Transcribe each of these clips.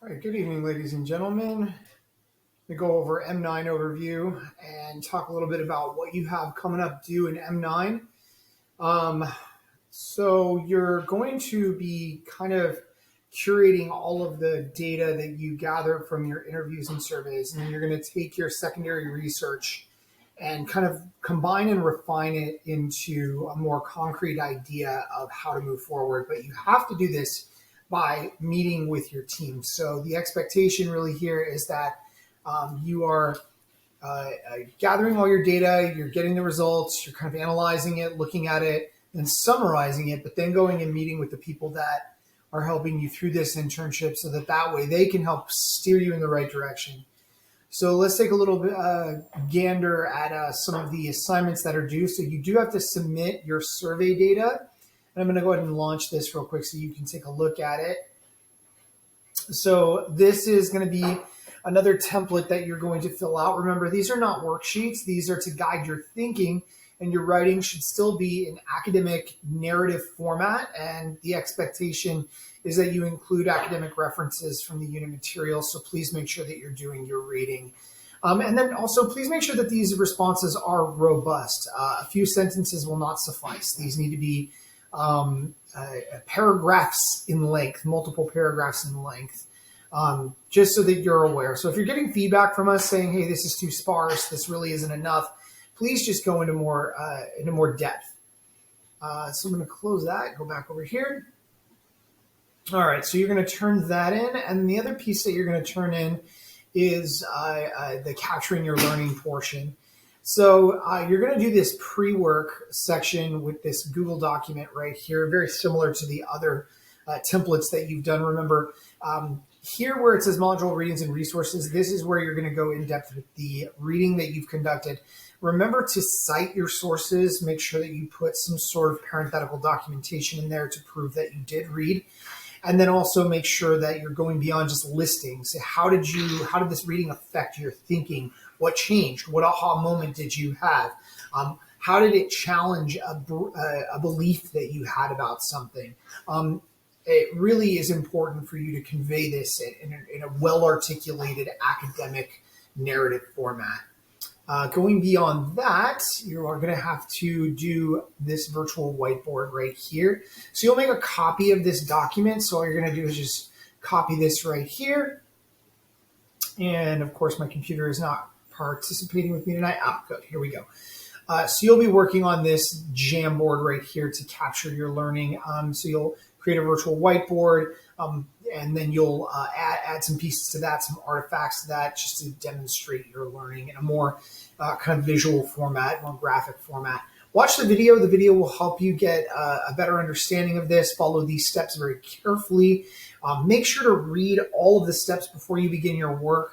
All right, good evening, ladies and gentlemen. We go over M9 overview and talk a little bit about what you have coming up due in M9. So you're going to be kind of curating all of the data that you gather from your interviews and surveys, and then you're going to take your secondary research and kind of combine and refine it into a more concrete idea of how to move forward. But you have to do this by meeting with your team. So the expectation really here is that you are gathering all your data, you're getting the results, you're kind of analyzing it, looking at it, and summarizing it, but then going and meeting with the people that are helping you through this internship so that way they can help steer you in the right direction. So let's take a little bit gander at some of the assignments that are due. So you do have to submit your survey data. And I'm going to go ahead and launch this real quick so you can take a look at it. So this is going to be another template that you're going to fill out. Remember, these are not worksheets. These are to guide your thinking, and your writing should still be in academic narrative format. And the expectation is that you include academic references from the unit material. So please make sure that you're doing your reading. And then also please make sure that these responses are robust. A few sentences will not suffice. These need to be paragraphs in length, multiple paragraphs in length, just so that you're aware. So if you're getting feedback from us saying, hey, this is too sparse, this really isn't enough, please just go into more depth. So I'm going to close that, go back over here. All right, so you're going to turn that in. And the other piece that you're going to turn in is the capturing your learning portion. So you're going to do this pre-work section with this Google document right here, very similar to the other templates that you've done. Remember, here where it says module readings and resources, this is where you're going to go in depth with the reading that you've conducted. Remember to cite your sources. Make sure that you put some sort of parenthetical documentation in there to prove that you did read. And then also make sure that you're going beyond just listings. How did this reading affect your thinking? What changed? What aha moment did you have? How did it challenge a belief that you had about something? It really is important for you to convey this in a well-articulated academic narrative format. Going beyond that, you are going to have to do this virtual whiteboard right here. So you'll make a copy of this document. So all you're going to do is just copy this right here. And of course, my computer is not participating with me tonight. Good. Here we go. So you'll be working on this Jamboard right here to capture your learning. So you'll create a virtual whiteboard, and then you'll add some pieces to that, some artifacts to that, just to demonstrate your learning in a more kind of visual format, more graphic format. Watch the video. The video will help you get a better understanding of this. Follow these steps very carefully. Make sure to read all of the steps before you begin your work,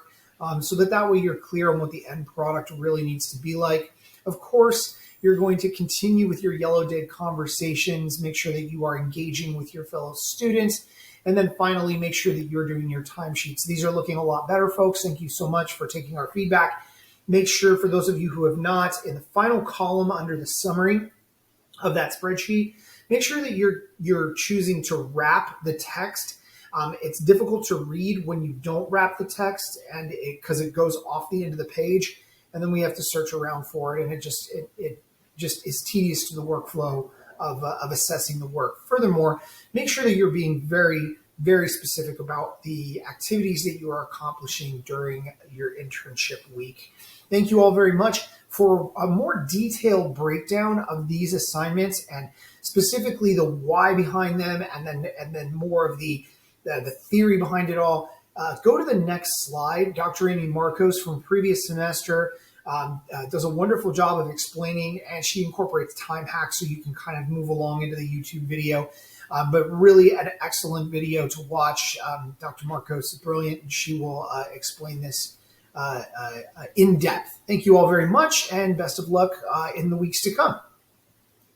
so that way you're clear on what the end product really needs to be like. Of course, you're going to continue with your Yellow Day conversations. Make sure that you are engaging with your fellow students. And then finally, make sure that you're doing your timesheets. These are looking a lot better, folks. Thank you so much for taking our feedback. Make sure, for those of you who have not, in the final column under the summary of that spreadsheet, make sure that you're choosing to wrap the text. It's difficult to read when you don't wrap the text, and because it goes off the end of the page, and then we have to search around for it, and it just is tedious to the workflow of assessing the work. Furthermore, make sure that you're being very, very specific about the activities that you are accomplishing during your internship week. Thank you all very much. For a more detailed breakdown of these assignments and specifically the why behind them, and then more of the theory behind it all, go to the next slide. Dr. Amy Marcos from previous semester does a wonderful job of explaining, and she incorporates time hacks so you can kind of move along into the YouTube video. But really an excellent video to watch. Dr. Marcos is brilliant, and she will explain this in depth. Thank you all very much, and best of luck in the weeks to come.